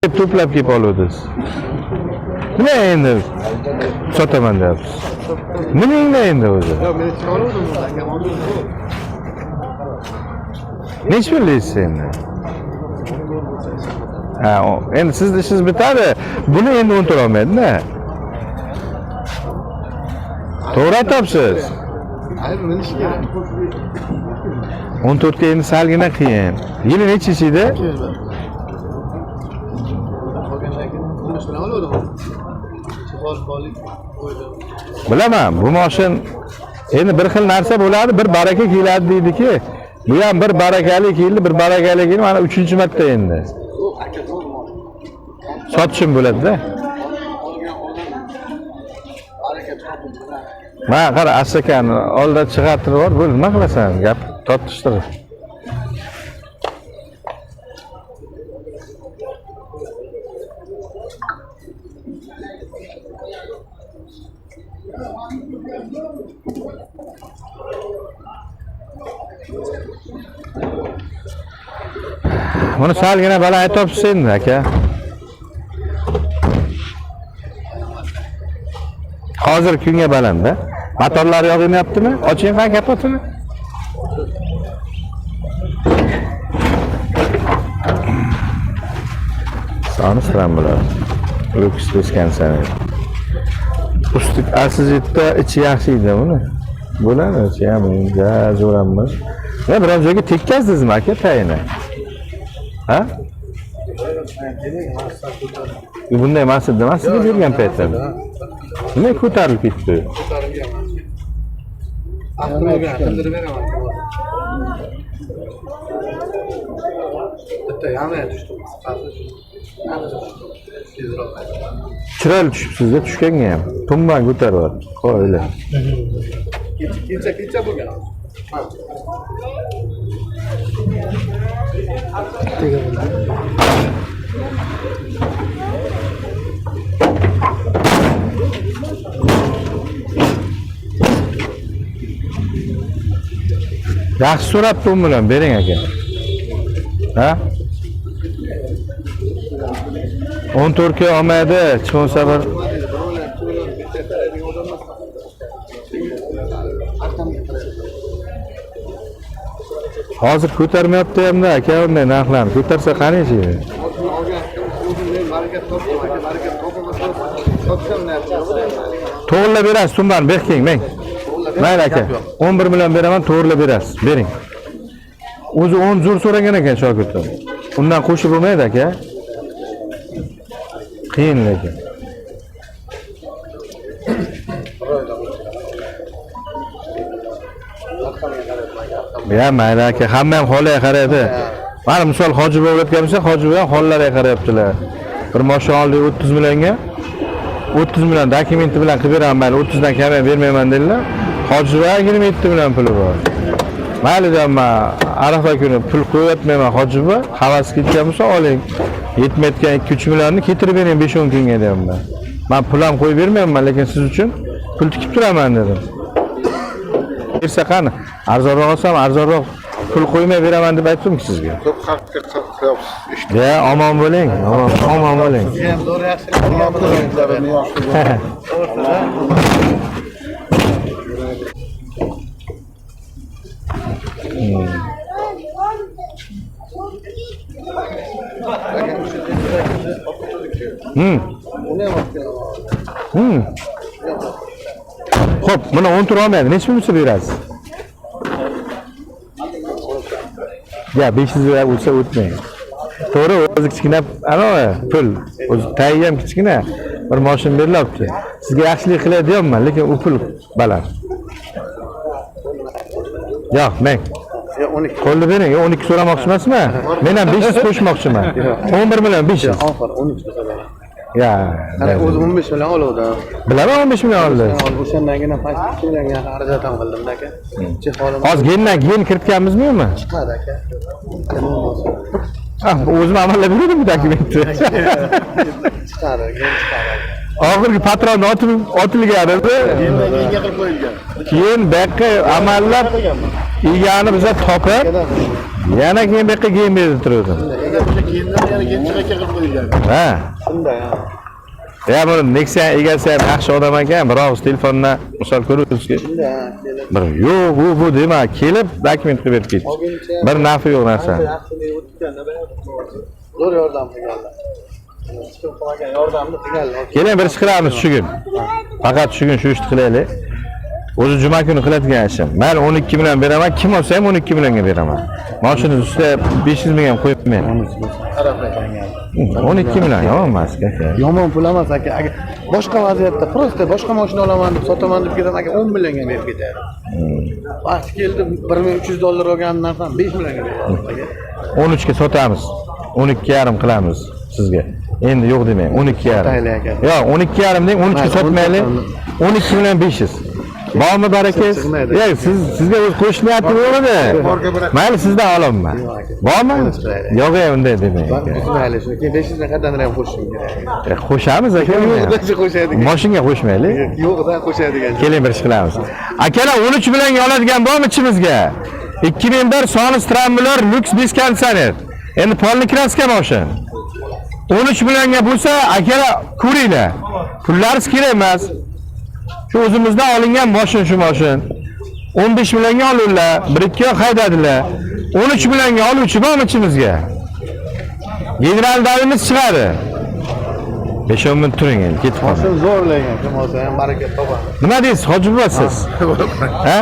To'plab kelib oluvdiz. Nima endi sotaman deyapsiz? Nimangda endi o'zi? Yo'q, men oluvdim aka. Necha pullaysiz endi? Ha, endi sizni ishingiz bitadi. Buni endi unuta olmaydi-da. To'g'ri aytibsiz. Hayır, men ish kerak. 14 ga endi salgina qiyin. Yili nechisi edi? Bilaman, bu mashin endi bir xil narsa bo'ladi, bir baraka keladi deydi-ki, bu ham bir barakali keldi, bir barakali keldi, mana 3-marta endi. Sotishim bo'ladi-da. Mana qara, Asakani oldiga chiqartirib bor, bu nima qilasan? Gap tortishtirib. Buni salgina baland aytibsiz endi aka. Hozir kunga baland-da. Motorlar yog'inyaptimi? Oching qani kapotini. Soni stran bo'ladi. Lux diskansan. Usti asizitda ichi yaxshi edi buni. Bo'ladi, ichi ham zo'ramiz. Ne biron joyga tekkazdingizmi aka tayini? Ha? Bunday masjidda emas, sizga bergan paytda. Nima ko'tarilib ketdi? Avtomobilga qildirib beraman. Bitta yana tushdi. Chiroyli tushibsiz-da, tushganga ham. Tumban ko'taryapti. Qo'ylar. Kecha bo'lgan. Yaxshi so'rabdi u bilan bering aka. Ha? 14 ga olmaydi, chiqsa bir hozir ko'tarmayapti hamda aka unday narxlarni ko'tarsa qani yashaydi? To'g'rilab berasiz, tumban berking, men. Mayli aka, 11 million beraman, to'g'rilab berasiz, bering. O'zi 10 zo'r so'ragan ekan shogirdlar. Undan qo'shib bo'lmaydi aka. Qiyin lekin. Ya mayli aka, hamma ham holiga qaraydi. Mana misol Hoji bobo o'tgan bo'lsa, Hoji bobo ham hollariga qarayaptilar. Bir mashina oldik 30 millionga. 30 million dokumenti bilan qilib beraman, mayli 30 dan kam bermayman dedilar. Hoji bobo 27 million puli bor. Mayli deyman, Arafa kuni pul qo'yatmayman Hoji bobo, havas ketgan bo'lsa oling. Yetmayotgan 2-3 millionni keltirib bering 5-10 kunga deyman. Men pul ham qo'yib bermayman, lekin siz uchun pul tikib turaman dedim. Bersa qani, arzonroq olsam, arzonroq pul qo'ymay beraman deb aytdim-ku sizga. Ko'p xalqqa qilyapsiz. Ya, omon bo'ling, omon bo'ling. Ham zo'r Xo'p, buni 10 tur olmaydi. Necha pul berasiz? Ya 500 lira bo'lsa o'tmaydi. To'g'ri, o'zi kichkina, ana pul. O'zi tayi ham kichkina. Bir mashina berilibdi. Sizga yaxshilik qilay deyapman, lekin u pul baland. Yo'q, men. 12. Qo'lni bering, 12 so'ramoqchi emasman. Men ham 500 qo'shmoqchiman. 11 million 500. Oxir 12 so'radim. Ya, Qani o'zi 15 million oluvdi. Bilaman 15 million oldi. O'shandagina past 2 millionga xarajatdan qildim aka. Hozir gendan keyin kiritganmizmi yo'qmi? Chiqadi aka. O'zim amallab berdim bu dokumentni. Chiqadi, gen chiqadi. Oxirgi patron otilgan edi. Gendan qilib qo'yilgan. Keyin bu yoqqa amallab egani biza topib Yana keyin bu yoqqa keyin berib turdim. Kiyimlar yana chiqaka qilib qo'yilgan. Ha. Shunday ha. Ya bu Nexia egasi ham yaxshi odam ekan, bir og'iz telefondan misol ko'rdingizki. Shunday ha. Kelib. Bir yo'q, bu dema, kelib dokument qilib berib ketdi. Bir nafi yo'q narsa. Yaxshilik o'tganda zo'r yordam qilganlar. Chiqib qolgan yordamni qilganlar. Keling bir ish qilamiz shu kun. Faqat shu kun shu ishni qilaylik. O'zi juma kuni qiladigan ishim. Men 12 million beraman, kim olsa ham 12 millionga beraman. Mashina ustiga 500 ming ham qo'yibman. 12 million emas aka. Yomon pul emas aka. Agar boshqa vaziyatda prosta boshqa mashina olaman deb sotaman deb ketaman aka 10 millionga berib ketadi. Vaqti keldi 1300 dollar olgan narsan 5 millionga beradi aka. 13 ga sotamiz. 12,5 qilamiz sizga. Endi yo'q demang, 12,5. Yo'q, 12,5 deng, 13 ga sotmaylik. 12 million 500. Bormi barakangiz? Yo'q, sizga o'z qo'shmayapti bo'ladi. Mayli sizdan olaman. Bormi? Yo'q, unday demang. Mayli, shuni keyin 500 ming qadamdan ham qo'shishim kerak. Qo'shamiz aka. Qo'shadigan. Mashinaga qo'shmaylik. Yo'q, da qo'shadigan. Keling bir ish qilamiz. Akalar 13 millionga oladigan bormi ichimizga? 2001 Sonis Trambular Lux Biskansaner. Endi polni kraska mashina. 13 millionga bo'lsa, akalar ko'ringlar. Pullaringiz kerak emas. Shu o'zimizdan olingan mashina shu mashina. 15 millionga olurlar, 1-2 oy haydadilar. 13 millionga oluvchi bormi ichimizga? General davimiz chiqadi. 5-10 minut turing endi, ketib qoling. Mashina zo'rlagan, kim olsa ham baraka topadi. Nima deysiz, Hoji buva siz? Ha?